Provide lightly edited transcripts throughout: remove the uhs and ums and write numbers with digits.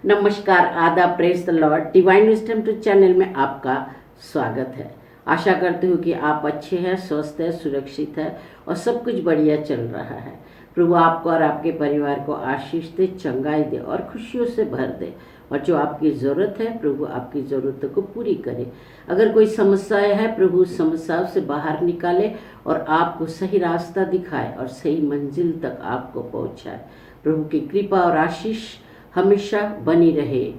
नमस्कार, आदाब, praise the Lord. Divine Wisdom two channel में आपका स्वागत है। आशा करती हूँ कि आप अच्छे हैं, स्वस्थ हैं, सुरक्षित हैं और सब कुछ बढ़िया चल रहा है। प्रभु आपको और आपके परिवार को आशीष दे, चंगाई दे और खुशियों से भर दे। और जो आपकी ज़रूरत है, प्रभु आपकी ज़रूरतों को पूरी करे। अगर कोई समस्याएं है, प्रभु उस समस्याओं से बाहर निकाले और आपको सही रास्ता दिखाए और सही मंजिल तक आपको पहुँचाए। प्रभु की कृपा और आशीष हमेशा बनी रहे।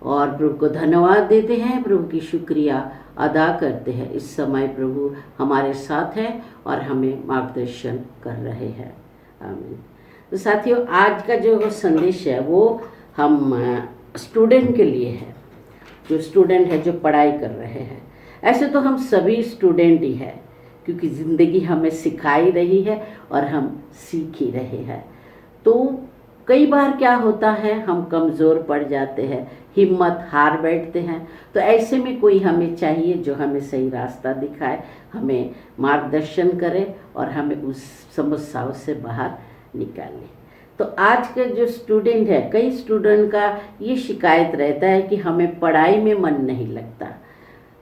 और प्रभु को धन्यवाद देते हैं, प्रभु की शुक्रिया अदा करते हैं। इस समय प्रभु हमारे साथ हैं और हमें मार्गदर्शन कर रहे हैं। आमीन। तो साथियों, आज का जो संदेश है वो हम स्टूडेंट के लिए है। जो स्टूडेंट है, जो पढ़ाई कर रहे हैं। ऐसे तो हम सभी स्टूडेंट ही हैं, क्योंकि ज़िंदगी हमें सिखाई रही है और हम सीख ही रहे हैं। तो कई बार क्या होता है, हम कमज़ोर पड़ जाते हैं, हिम्मत हार बैठते हैं। तो ऐसे में कोई हमें चाहिए जो हमें सही रास्ता दिखाए, हमें मार्गदर्शन करे और हमें उस समस्याओं से बाहर निकाले। तो आज के जो स्टूडेंट है, कई स्टूडेंट का ये शिकायत रहता है कि हमें पढ़ाई में मन नहीं लगता,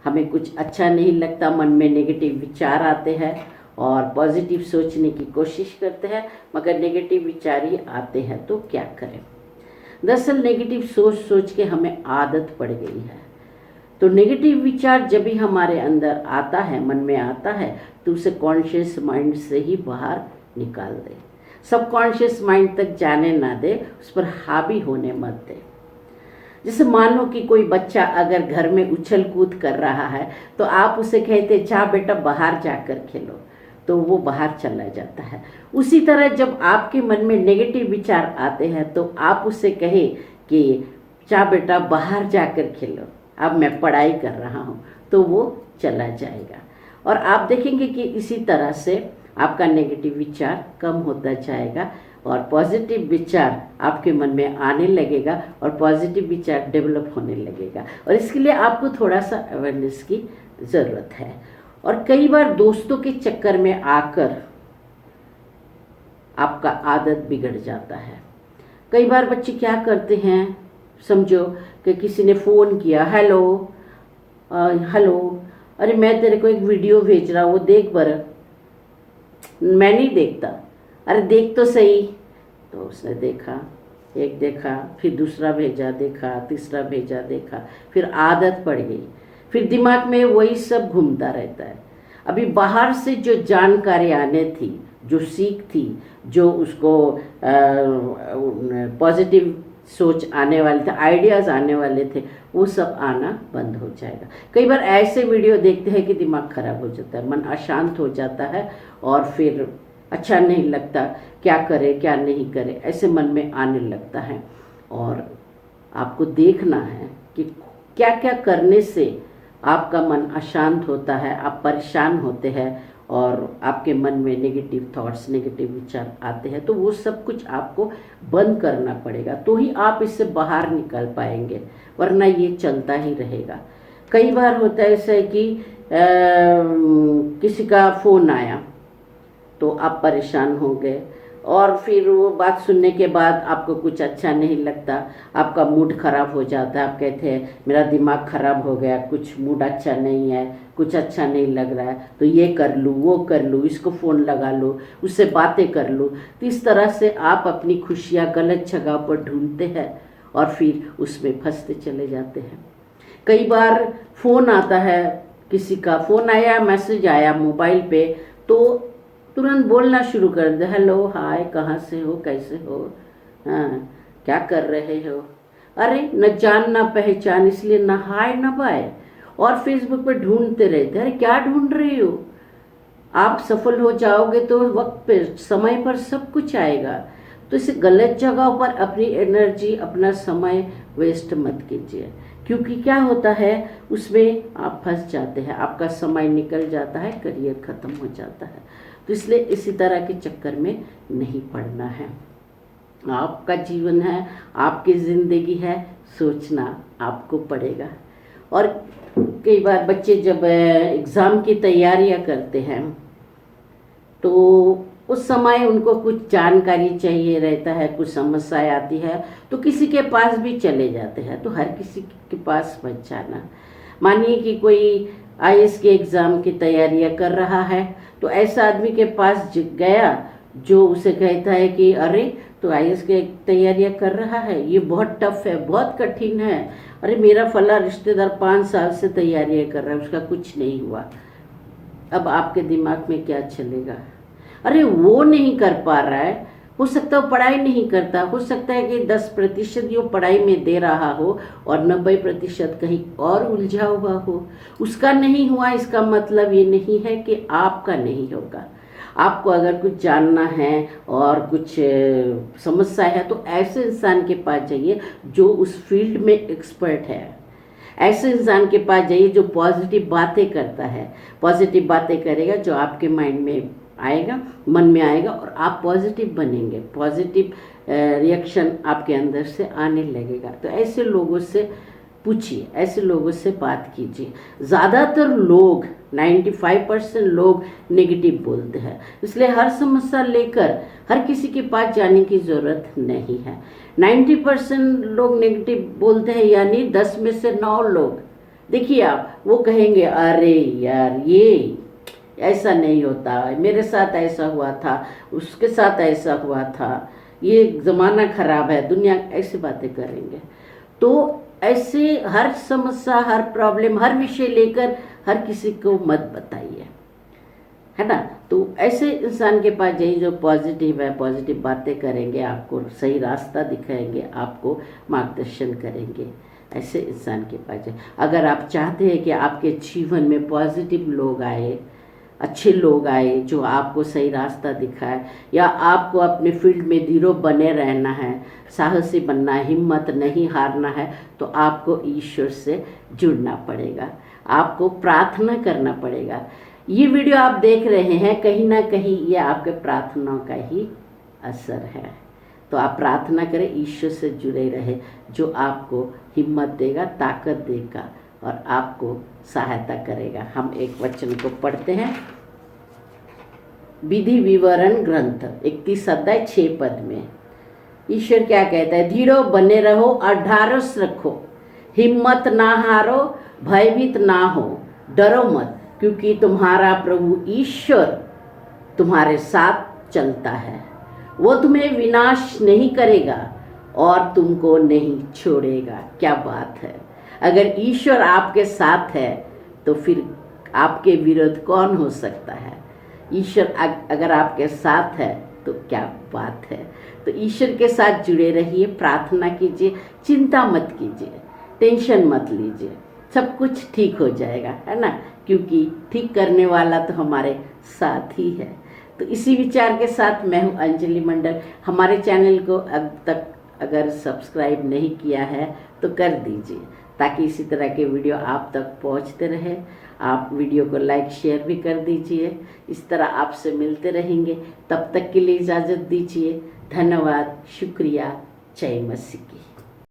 हमें कुछ अच्छा नहीं लगता, मन में नेगेटिव विचार आते हैं और पॉजिटिव सोचने की कोशिश करते हैं, मगर नेगेटिव विचार ही आते हैं। तो क्या करें? दरअसल नेगेटिव सोच सोच के हमें आदत पड़ गई है। तो नेगेटिव विचार जब भी हमारे अंदर आता है, मन में आता है, तो उसे कॉन्शियस माइंड से ही बाहर निकाल दे। सबकॉन्शियस माइंड तक जाने ना दे, उस पर हावी होने मत दे। जैसे मान लो कि कोई बच्चा अगर घर में उछल कूद कर रहा है, तो आप उसे कहते जा बेटा बाहर जाकर खेलो, तो वो बाहर चला जाता है। उसी तरह जब आपके मन में नेगेटिव विचार आते हैं, तो आप उससे कहे कि जा बेटा बाहर जाकर खेलो, अब मैं पढ़ाई कर रहा हूँ, तो वो चला जाएगा। और आप देखेंगे कि इसी तरह से आपका नेगेटिव विचार कम होता जाएगा और पॉजिटिव विचार आपके मन में आने लगेगा और पॉजिटिव विचार डेवलप होने लगेगा। और इसके लिए आपको थोड़ा सा अवेयरनेस की ज़रूरत है। और कई बार दोस्तों के चक्कर में आकर आपका आदत बिगड़ जाता है। कई बार बच्चे क्या करते हैं, समझो कि किसी ने फ़ोन किया, हेलो हेलो, अरे मैं तेरे को एक वीडियो भेज रहा हूँ, वो देख बर। मैं नहीं देखता, अरे देख तो सही। तो उसने देखा, एक देखा, फिर दूसरा भेजा, देखा, तीसरा भेजा, देखा, फिर आदत पड़ गई, फिर दिमाग में वही सब घूमता रहता है। अभी बाहर से जो जानकारी आने थी, जो सीख थी, जो उसको पॉजिटिव सोच आने वाले थे, आइडियाज़ आने वाले थे, वो सब आना बंद हो जाएगा। कई बार ऐसे वीडियो देखते हैं कि दिमाग खराब हो जाता है, मन अशांत हो जाता है और फिर अच्छा नहीं लगता, क्या करे क्या नहीं करे, ऐसे मन में आने लगता है। और आपको देखना है कि क्या क्या करने से आपका मन अशांत होता है, आप परेशान होते हैं और आपके मन में नेगेटिव थॉट्स, नेगेटिव विचार आते हैं। तो वो सब कुछ आपको बंद करना पड़ेगा, तो ही आप इससे बाहर निकल पाएंगे, वरना ये चलता ही रहेगा। कई बार होता है ऐसा है कि किसी का फ़ोन आया तो आप परेशान हो गए और फिर वो बात सुनने के बाद आपको कुछ अच्छा नहीं लगता, आपका मूड ख़राब हो जाता है। आप कहते हैं मेरा दिमाग ख़राब हो गया, कुछ मूड अच्छा नहीं है, कुछ अच्छा नहीं लग रहा है, तो ये कर लूँ, वो कर लूँ, इसको फ़ोन लगा लूँ, उससे बातें कर लूँ। तो इस तरह से आप अपनी खुशियाँ गलत जगह पर ढूंढते हैं और फिर उसमें फंसते चले जाते हैं। कई बार फ़ोन आता है, किसी का फ़ोन आया, मैसेज आया मोबाइल पे, तो तुरंत बोलना शुरू कर दे, हेलो हाय, कहाँ से हो, कैसे हो, हाँ क्या कर रहे हो। अरे न जान ना पहचान, इसलिए ना हाय ना बाय। और फेसबुक पे ढूंढते रहते, अरे क्या ढूंढ रहे हो। आप सफल हो जाओगे तो वक्त पे, समय पर सब कुछ आएगा। तो इसे गलत जगह पर अपनी एनर्जी, अपना समय वेस्ट मत कीजिए, क्योंकि क्या होता है उसमें आप फंस जाते हैं, आपका समय निकल जाता है, करियर ख़त्म हो जाता है। तो इसलिए इसी तरह के चक्कर में नहीं पड़ना है। आपका जीवन है, आपकी ज़िंदगी है, सोचना आपको पड़ेगा। और कई बार बच्चे जब एग्ज़ाम की तैयारियां करते हैं, तो उस समय उनको कुछ जानकारी चाहिए रहता है, कुछ समस्या आती है तो किसी के पास भी चले जाते हैं। तो हर किसी के पास मत जाना। मानिए कि कोई आईएएस के एग्ज़ाम की तैयारियां कर रहा है तो ऐसा आदमी के पास गया जो उसे कहता है कि अरे तो आईएएस की तैयारियां कर रहा है, ये बहुत टफ है, बहुत कठिन है, अरे मेरा फला रिश्तेदार 5 साल से तैयारियां कर रहा है, उसका कुछ नहीं हुआ। अब आपके दिमाग में क्या चलेगा? अरे वो नहीं कर पा रहा है, हो सकता है पढ़ाई नहीं करता, हो सकता है कि 10% वो पढ़ाई में दे रहा हो और 90% कहीं और उलझा हुआ हो। उसका नहीं हुआ इसका मतलब ये नहीं है कि आपका नहीं होगा। आपको अगर कुछ जानना है और कुछ समस्या है तो ऐसे इंसान के पास जाइए जो उस फील्ड में एक्सपर्ट है। ऐसे इंसान के पास जाइए जो पॉजिटिव बातें करता है, पॉजिटिव बातें करेगा जो आपके माइंड में आएगा, मन में आएगा और आप पॉजिटिव बनेंगे, पॉजिटिव रिएक्शन आपके अंदर से आने लगेगा। तो ऐसे लोगों से पूछिए, ऐसे लोगों से बात कीजिए। ज़्यादातर लोग 95% लोग नेगेटिव बोलते हैं, इसलिए हर समस्या लेकर हर किसी के पास जाने की ज़रूरत नहीं है। 90% लोग नेगेटिव बोलते हैं, यानी 10 में से 9 लोग देखिए आप, वो कहेंगे अरे यार ये ऐसा नहीं होता, मेरे साथ ऐसा हुआ था, उसके साथ ऐसा हुआ था, ये ज़माना ख़राब है, दुनिया, ऐसी बातें करेंगे। तो ऐसे हर समस्या, हर प्रॉब्लम, हर विषय लेकर हर किसी को मत बताइए, है ना। तो ऐसे इंसान के पास जाइए जो पॉजिटिव है, पॉजिटिव बातें करेंगे, आपको सही रास्ता दिखाएंगे, आपको मार्गदर्शन करेंगे। ऐसे इंसान के पास जाइए। अगर आप चाहते हैं कि आपके जीवन में पॉजिटिव लोग आए, अच्छे लोग आए जो आपको सही रास्ता दिखाए, या आपको अपने फील्ड में दृढ़ बने रहना है, साहसी बनना है, हिम्मत नहीं हारना है, तो आपको ईश्वर से जुड़ना पड़ेगा, आपको प्रार्थना करना पड़ेगा। ये वीडियो आप देख रहे हैं, कहीं ना कहीं ये आपके प्रार्थनाओं का ही असर है। तो आप प्रार्थना करें, ईश्वर से जुड़े रहे जो आपको हिम्मत देगा, ताकत देगा और आपको सहायता करेगा। हम एक वचन को पढ़ते हैं, विधि विवरण ग्रंथ 31 अध्याय 6 पद में ईश्वर क्या कहता है? धीरो बने रहो और ढारस रखो, हिम्मत ना हारो, भयभीत ना हो, डरो मत, क्योंकि तुम्हारा प्रभु ईश्वर तुम्हारे साथ चलता है। वो तुम्हें विनाश नहीं करेगा और तुमको नहीं छोड़ेगा। क्या बात है! अगर ईश्वर आपके साथ है तो फिर आपके विरुद्ध कौन हो सकता है? ईश्वर अगर आपके साथ है तो क्या बात है। तो ईश्वर के साथ जुड़े रहिए, प्रार्थना कीजिए, चिंता मत कीजिए, टेंशन मत लीजिए, सब कुछ ठीक हो जाएगा, है ना, क्योंकि ठीक करने वाला तो हमारे साथ ही है। तो इसी विचार के साथ मैं हूँ अंजलि मंडल। हमारे चैनल को अब तक अगर सब्सक्राइब नहीं किया है तो कर दीजिए, ताकि इसी तरह के वीडियो आप तक पहुंचते रहे। आप वीडियो को लाइक शेयर भी कर दीजिए। इस तरह आपसे मिलते रहेंगे। तब तक के लिए इजाज़त दीजिए। धन्यवाद, शुक्रिया, जय मसीह की।